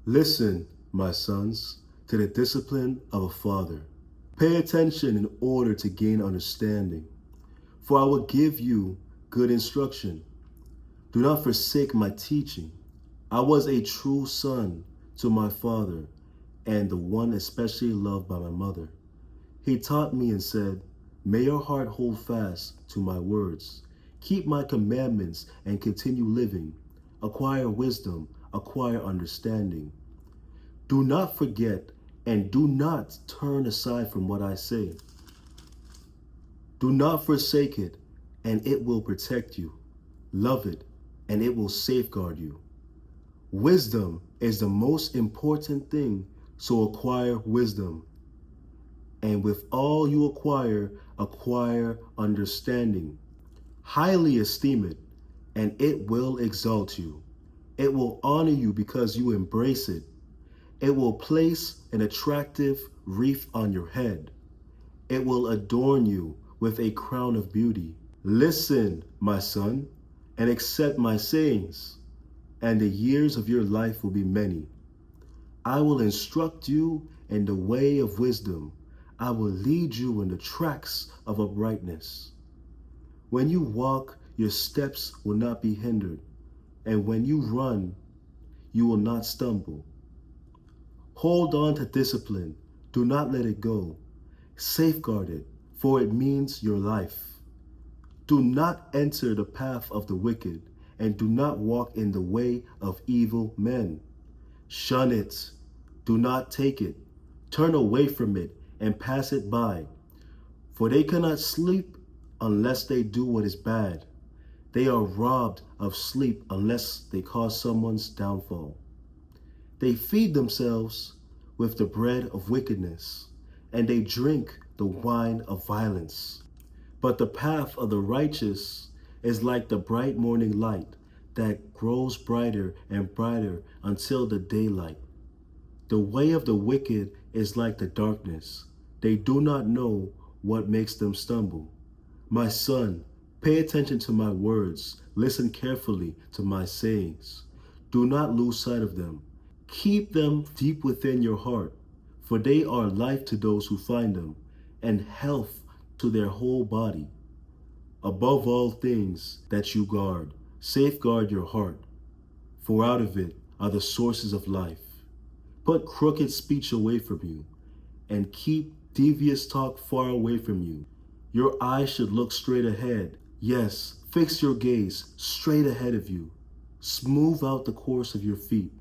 Listen, my sons, to the discipline of a father. Pay attention in order to gain understanding, for I will give you good instruction. Do not forsake my teaching. I was a true son to my father, and the one especially loved by my mother. He taught me and said, May your heart hold fast to my words. Keep my commandments and continue living. Acquire wisdom, acquire understanding. Do not forget and do not turn aside from what I say. Do not forsake it, and it will protect you. Love it, and it will safeguard you. Wisdom is the most important thing, so acquire wisdom. And with all you acquire, acquire understanding. Highly esteem it, and it will exalt you. It will honor you because you embrace it. It will place an attractive wreath on your head. It will adorn you with a crown of beauty. Listen, my son, and accept my sayings, and the years of your life will be many. I will instruct you in the way of wisdom. I will lead you in the tracks of uprightness. When you walk, your steps will not be hindered, and when you run, you will not stumble. Hold on to discipline. Do not let it go. Safeguard it, for it means your life. Do not enter the path of the wicked, and do not walk in the way of evil men. Shun it. Do not take it. Turn away from it and pass it by. For they cannot sleep unless they do what is bad. They are robbed of sleep unless they cause someone's downfall. They feed themselves with the bread of wickedness, and they drink the wine of violence. But the path of the righteous is like the bright morning light that grows brighter and brighter until the daylight. The way of the wicked is like the darkness. They do not know what makes them stumble. My son, pay attention to my words. Listen carefully to my sayings. Do not lose sight of them. Keep them deep within your heart, for they are life to those who find them, and health to their whole body. Above all things that you guard, safeguard your heart, for out of it are the sources of life. Put crooked speech away from you, and keep devious talk far away from you. Your eyes should look straight ahead. Yes, fix your gaze straight ahead of you. Smooth out the course of your feet,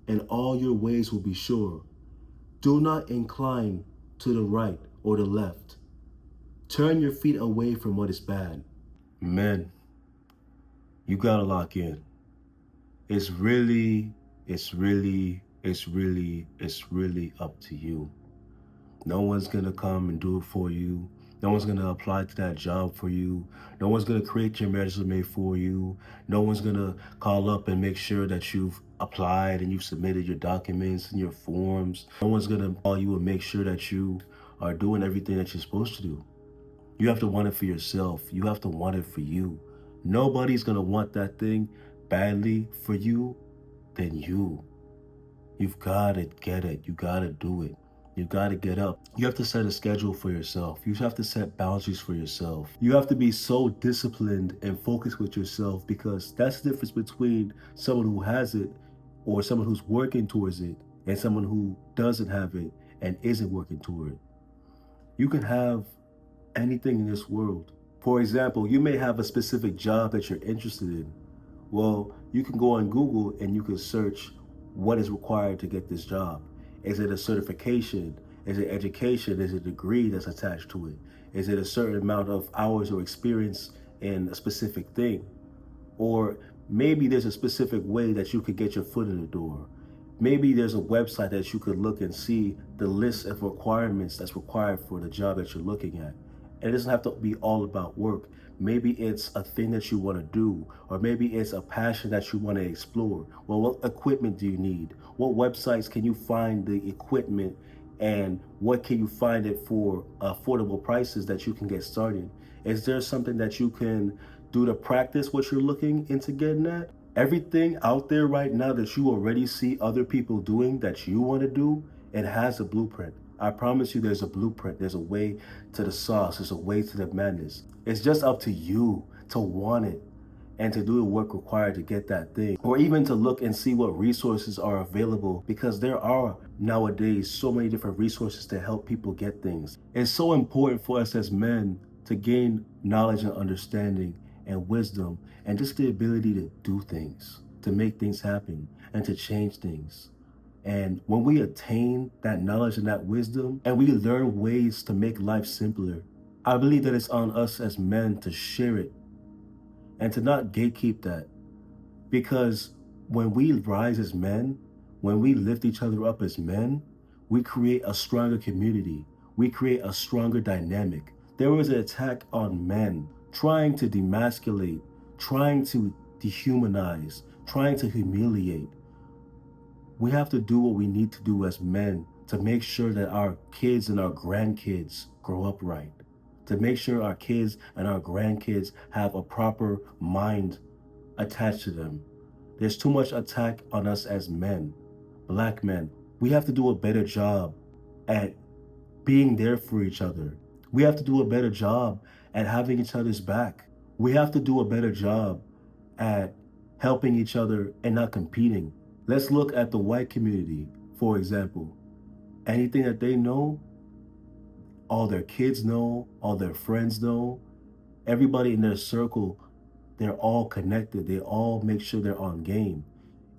and all your ways will be sure. Do not incline to the right or the left. Turn your feet away from what is bad. Men, you gotta lock in. It's really up to you. No one's gonna come and do it for you. No one's gonna apply to that job for you. No one's gonna create your resume for you. No one's gonna call up and make sure that you've applied and you've submitted your documents and your forms. No one's gonna call you and make sure that you are doing everything that you're supposed to do. You have to want it for yourself. You have to want it for you. Nobody's gonna want that thing badly for you than you. You've gotta get it. You gotta do it. You gotta get up. You have to set a schedule for yourself. You have to set boundaries for yourself. You have to be so disciplined and focused with yourself, because that's the difference between someone who has it or someone who's working towards it and someone who doesn't have it and isn't working toward it. You can have anything in this world. For example, you may have a specific job that you're interested in. Well, you can go on Google and you can search what is required to get this job. Is it a certification? Is it education? Is it a degree that's attached to it? Is it a certain amount of hours or experience in a specific thing? Or maybe there's a specific way that you could get your foot in the door. Maybe there's a website that you could look and see the list of requirements that's required for the job that you're looking at. And it doesn't have to be all about work. Maybe it's a thing that you want to do, or maybe it's a passion that you want to explore. Well, what equipment do you need? What websites can you find the equipment, and what can you find it for affordable prices that you can get started? Is there something that you can do to practice what you're looking into getting at? Everything out there right now that you already see other people doing that you want to do, it has a blueprint. I promise you there's a blueprint. There's a way to the sauce. There's a way to the madness. It's just up to you to want it and to do the work required to get that thing. Or even to look and see what resources are available, because there are nowadays so many different resources to help people get things. It's so important for us as men to gain knowledge and understanding and wisdom and just the ability to do things, to make things happen and to change things. And when we attain that knowledge and that wisdom and we learn ways to make life simpler, I believe that it's on us as men to share it and to not gatekeep that. Because when we rise as men, when we lift each other up as men, we create a stronger community. We create a stronger dynamic. There was an attack on men trying to demasculate, trying to dehumanize, trying to humiliate. We have to do what we need to do as men to make sure that our kids and our grandkids grow up right, to make sure our kids and our grandkids have a proper mind attached to them. There's too much attack on us as men, black men. We have to do a better job at being there for each other. We have to do a better job at having each other's back. We have to do a better job at helping each other and not competing. Let's look at the white community, for example. Anything that they know, all their kids know, all their friends know, everybody in their circle, they're all connected. They all make sure they're on game.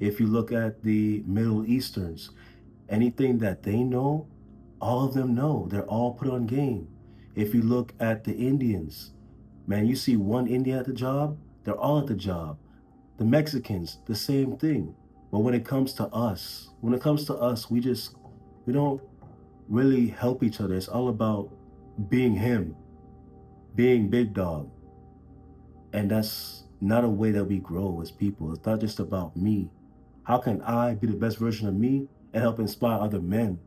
If you look at the Middle Easterns, anything that they know, all of them know. They're all put on game. If you look at the Indians, man, you see one Indian at the job, they're all at the job. The Mexicans, the same thing. But when it comes to us, we don't really help each other. It's all about being him, being big dog. And that's not a way that we grow as people. It's not just about me. How can I be the best version of me and help inspire other men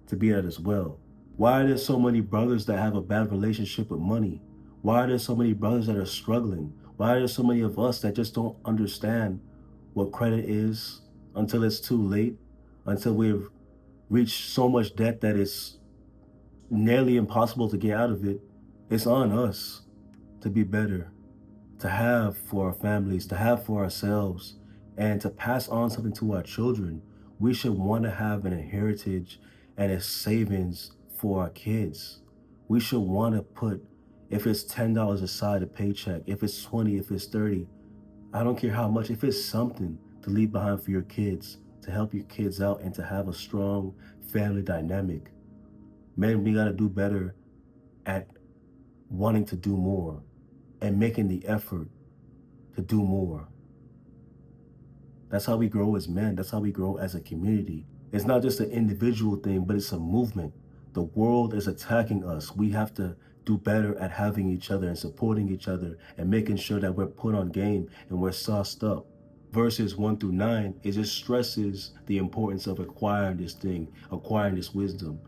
to be that as well? Why are there so many brothers that have a bad relationship with money? Why are there so many brothers that are struggling? Why are there so many of us that just don't understand what credit is until it's too late, until we've reached so much debt that it's nearly impossible to get out of it? It's on us to be better, to have for our families, to have for ourselves, and to pass on something to our children. We should want to have an heritage and a savings for our kids. We should want to put, if it's $10 aside a paycheck, if it's 20, if it's 30, I don't care how much, if it's something to leave behind for your kids, to help your kids out and to have a strong family dynamic. Men, we got to do better at wanting to do more and making the effort to do more. That's how we grow as men. That's how we grow as a community. It's not just an individual thing, but it's a movement. The world is attacking us. We have to do better at having each other and supporting each other and making sure that we're put on game and we're sauced up. Verses 1 through 9, it just stresses the importance of acquiring this thing, acquiring this wisdom.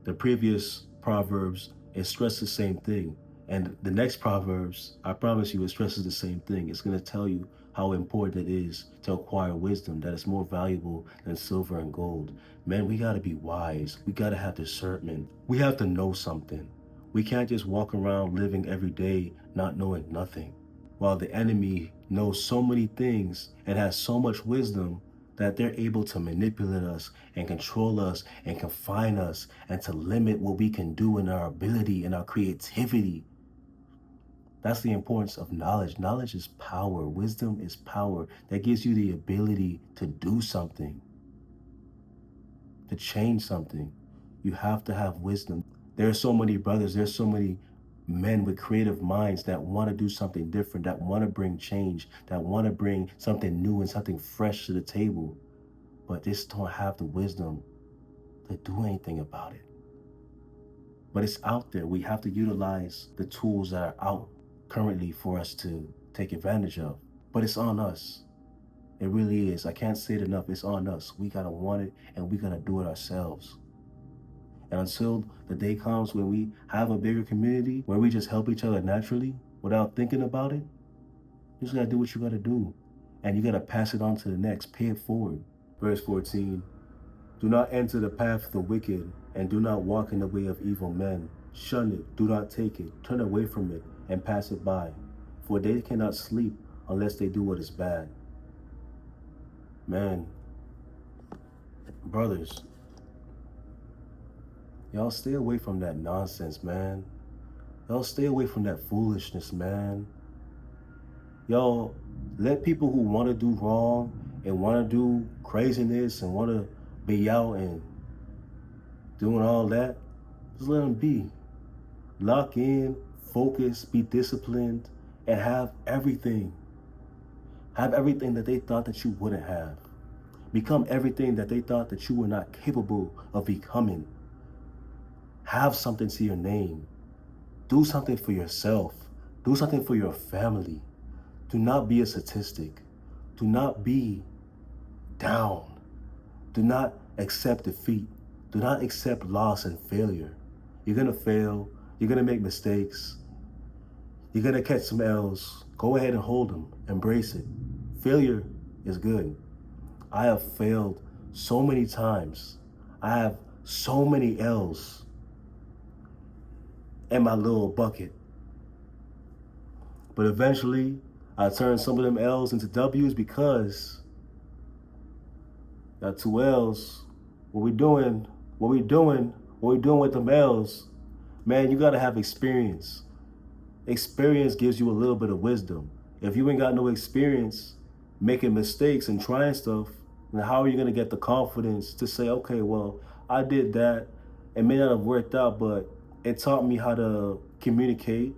The previous Proverbs, it stressed the same thing. And the next Proverbs, I promise you, it stresses the same thing. It's going to tell you how important it is to acquire wisdom, that it's more valuable than silver and gold. Man, we got to be wise. We got to have discernment. We have to know something. We can't just walk around living every day not knowing nothing. While the enemy knows so many things and has so much wisdom that they're able to manipulate us and control us and confine us and to limit what we can do in our ability and our creativity. That's the importance of knowledge. Knowledge is power. Wisdom is power. That gives you the ability to do something, to change something. You have to have wisdom. There are so many brothers, there's so many men with creative minds that want to do something different, that want to bring change, that want to bring something new and something fresh to the table, but just don't have the wisdom to do anything about it. But it's out there. We have to utilize the tools that are out currently for us to take advantage of. But it's on us. It really is. I can't say it enough. It's on us. We got to want it and we got to do it ourselves. And until the day comes when we have a bigger community, where we just help each other naturally without thinking about it, you just got to do what you got to do. and you got to pass it on to the next. Pay it forward. Verse 14, do not enter the path of the wicked, and do not walk in the way of evil men. Shun it, do not take it, turn away from it, and pass it by. For they cannot sleep unless they do what is bad. Man, brothers, y'all stay away from that nonsense, man. Y'all stay away from that foolishness, man. Y'all let people who want to do wrong and want to do craziness and want to be out and doing all that, just let them be. Lock in, focus, be disciplined, and have everything. Have everything that they thought that you wouldn't have. Become everything that they thought that you were not capable of becoming. Have something to your name. Do something for yourself. Do something for your family. Do not be a statistic. Do not be down. Do not accept defeat. Do not accept loss and failure. You're going to fail. You're going to make mistakes. You're going to catch some L's. Go ahead and hold them. Embrace it. Failure is good. I have failed so many times. I have so many L's in my little bucket. But eventually, I turned some of them L's into W's because got two L's. What we doing with them L's? Man, you gotta have experience. Experience gives you a little bit of wisdom. If you ain't got no experience making mistakes and trying stuff, then how are you gonna get the confidence to say, okay, well, I did that. It may not have worked out, but it taught me how to communicate.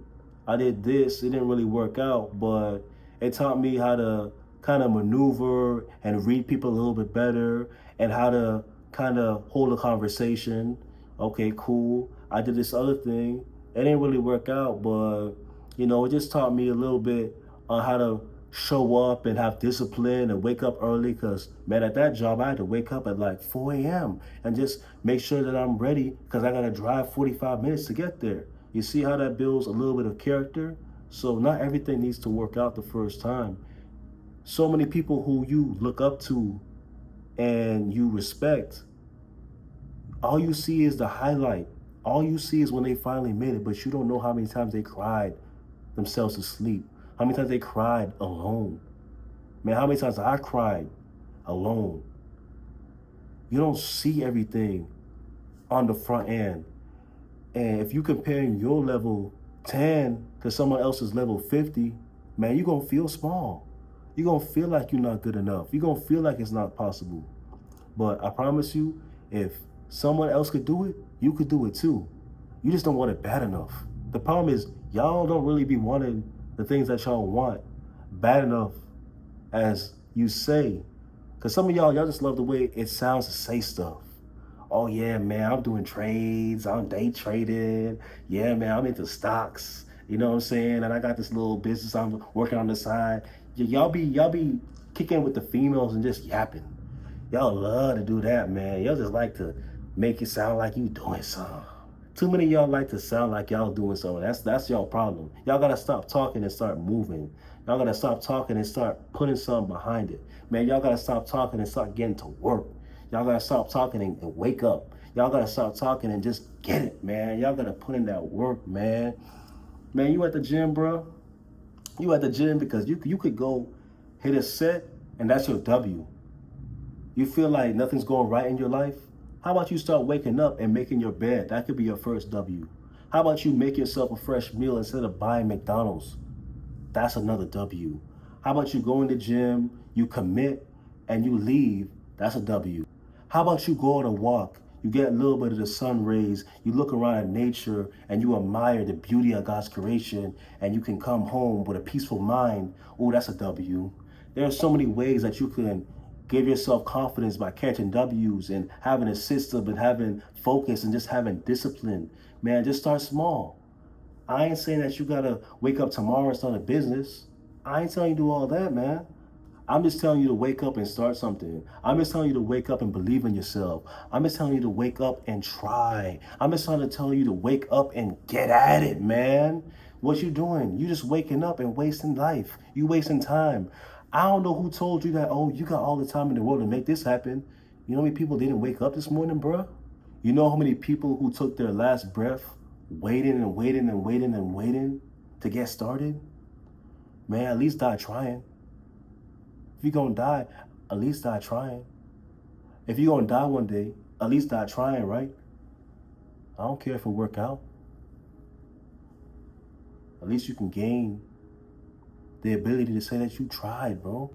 I did this, it didn't really work out, but it taught me how to kind of maneuver and read people a little bit better and how to kind of hold a conversation. Okay, cool. I did this other thing. It didn't really work out, but, it just taught me a little bit on how to show up and have discipline and wake up early because, man, at that job, I had to wake up at like 4 a.m. and just make sure that I'm ready because I got to drive 45 minutes to get there. You see how that builds a little bit of character? So not everything needs to work out the first time. So many people who you look up to and you respect, all you see is the highlight. All you see is when they finally made it, but you don't know how many times they cried themselves to sleep. How many times they cried alone. Man, how many times I cried alone. You don't see everything on the front end. And if you comparing your level 10 to someone else's level 50, man, you're going to feel small. You're going to feel like you're not good enough. You're going to feel like it's not possible. But I promise you, if someone else could do it, you could do it too. You just don't want it bad enough. The problem is y'all don't really be wanting the things that y'all want bad enough as you say. Because some of y'all just love the way it sounds to say stuff. Oh yeah, man, I'm doing trades, I'm day trading. Yeah, man, I'm into stocks. You know what I'm saying? And I got this little business I'm working on the side. Y'all be kicking with the females and just yapping. Y'all love to do that, man. Y'all just like to make it sound like you doing something. Too many of y'all like to sound like y'all doing something. That's y'all problem. Y'all gotta stop talking and start moving. Y'all gotta stop talking and start putting something behind it. Man, y'all gotta stop talking and start getting to work. Y'all gotta stop talking and wake up. Y'all gotta stop talking and just get it, man. Y'all gotta put in that work, man. Man, you at the gym, bro? You at the gym because you could go hit a set and that's your W. You feel like nothing's going right in your life? How about you start waking up and making your bed? That could be your first W. How about you make yourself a fresh meal instead of buying McDonald's? That's another W. How about you go in the gym, you commit, and you leave? That's a W. How about you go on a walk, you get a little bit of the sun rays, you look around at nature, and you admire the beauty of God's creation, and you can come home with a peaceful mind? Oh, that's a W. There are so many ways that you can give yourself confidence by catching W's and having a system and having focus and just having discipline. Man, just start small. I ain't saying that you gotta wake up tomorrow and start a business. I ain't telling you to do all that, man. I'm just telling you to wake up and start something. I'm just telling you to wake up and believe in yourself. I'm just telling you to wake up and try. I'm just trying to tell you to wake up and get at it, man. What you doing? You just waking up and wasting life. You wasting time. I don't know who told you that, oh, you got all the time in the world to make this happen. You know how many people didn't wake up this morning, bruh? You know how many people who took their last breath waiting and waiting and waiting and waiting to get started? Man, at least die trying. If you're gonna die, at least die trying. If you're gonna die one day, at least die trying, right? I don't care if it work out. At least you can gain the ability to say that you tried, bro.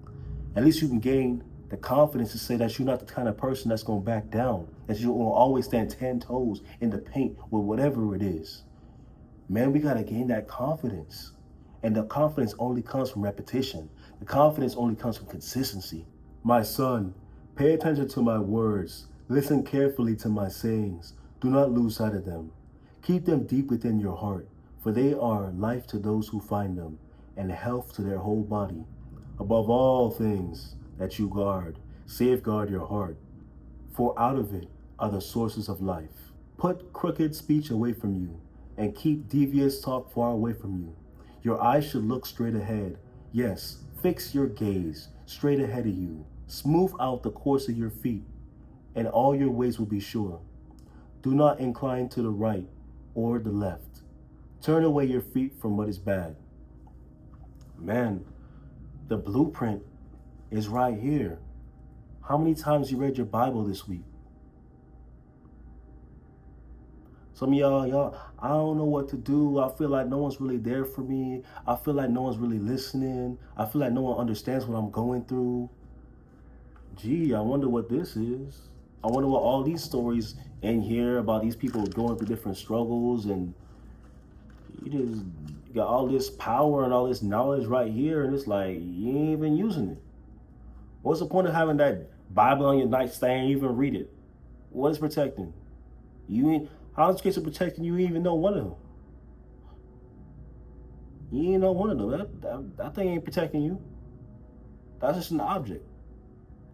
At least you can gain the confidence to say that you're not the kind of person that's gonna back down, that you will always stand 10 toes in the paint with whatever it is. Man, we gotta gain that confidence. And the confidence only comes from repetition. The confidence only comes from consistency. My son, pay attention to my words. Listen carefully to my sayings. Do not lose sight of them. Keep them deep within your heart, for they are life to those who find them, and health to their whole body. Above all things that you guard, safeguard your heart, for out of it are the sources of life. Put crooked speech away from you, and keep devious talk far away from you. Your eyes should look straight ahead. Yes, fix your gaze straight ahead of you. Smooth out the course of your feet, and all your ways will be sure. Do not incline to the right or the left. Turn away your feet from what is bad. Man, the blueprint is right here. How many times you read your Bible this week? Some of y'all, I don't know what to do. I feel like no one's really there for me. I feel like no one's really listening. I feel like no one understands what I'm going through. Gee, I wonder what this is. I wonder what all these stories in here about these people going through different struggles, and you just got all this power and all this knowledge right here, and it's like you ain't even using it. What's the point of having that Bible on your nightstand? You even read it? What is protecting? You ain't. How is it protecting you? You even know one of them. You ain't know one of them. That thing ain't protecting you. That's just an object.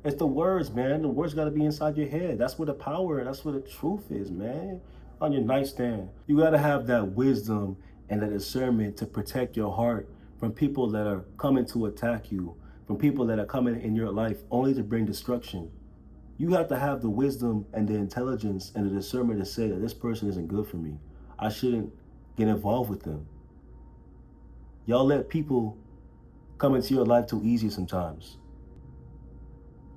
It's the words, man. The words got to be inside your head. That's where the power, that's where the truth is, man. On your nightstand. You got to have that wisdom and that discernment to protect your heart from people that are coming to attack you, from people that are coming in your life only to bring destruction. You have to have the wisdom and the intelligence and the discernment to say that this person isn't good for me. I shouldn't get involved with them. Y'all let people come into your life too easy sometimes.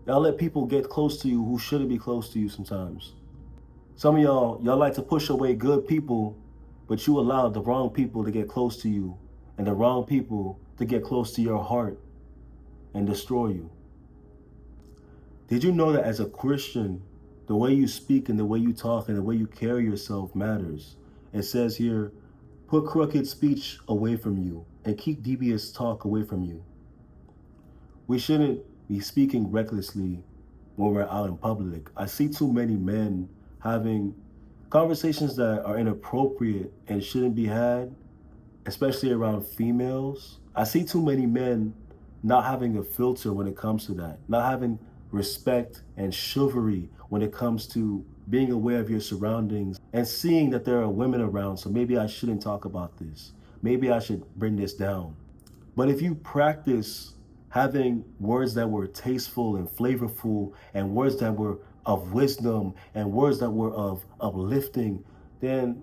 Y'all let people get close to you who shouldn't be close to you sometimes. Some of y'all like to push away good people, but you allow the wrong people to get close to you and the wrong people to get close to your heart and destroy you. Did you know that as a Christian, the way you speak and the way you talk and the way you carry yourself matters? It says here, put crooked speech away from you and keep devious talk away from you. We shouldn't be speaking recklessly when we're out in public. I see too many men having conversations that are inappropriate and shouldn't be had, especially around females. I see too many men not having a filter when it comes to that, not having respect and chivalry when it comes to being aware of your surroundings and seeing that there are women around, so maybe I shouldn't talk about this. Maybe I should bring this down. But if you practice having words that were tasteful and flavorful and words that were of wisdom and words that were of uplifting, then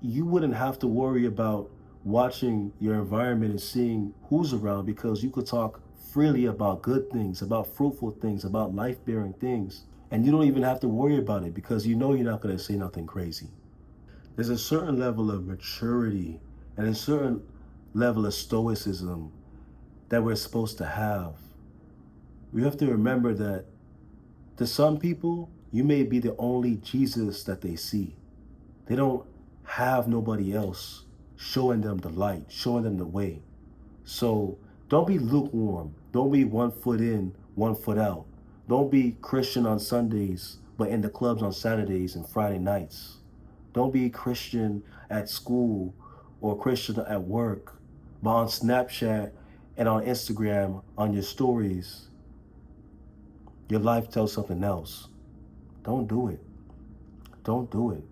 you wouldn't have to worry about watching your environment and seeing who's around, because you could talk freely about good things, about fruitful things, about life-bearing things. And you don't even have to worry about it because you know you're not going to say nothing crazy. There's a certain level of maturity and a certain level of stoicism that we're supposed to have. We have to remember that to some people, you may be the only Jesus that they see. They don't have nobody else showing them the light, showing them the way. So don't be lukewarm. Don't be 1 foot in, 1 foot out. Don't be Christian on Sundays, but in the clubs on Saturdays and Friday nights. Don't be Christian at school or Christian at work, but on Snapchat and on Instagram, on your stories, your life tells something else. Don't do it. Don't do it.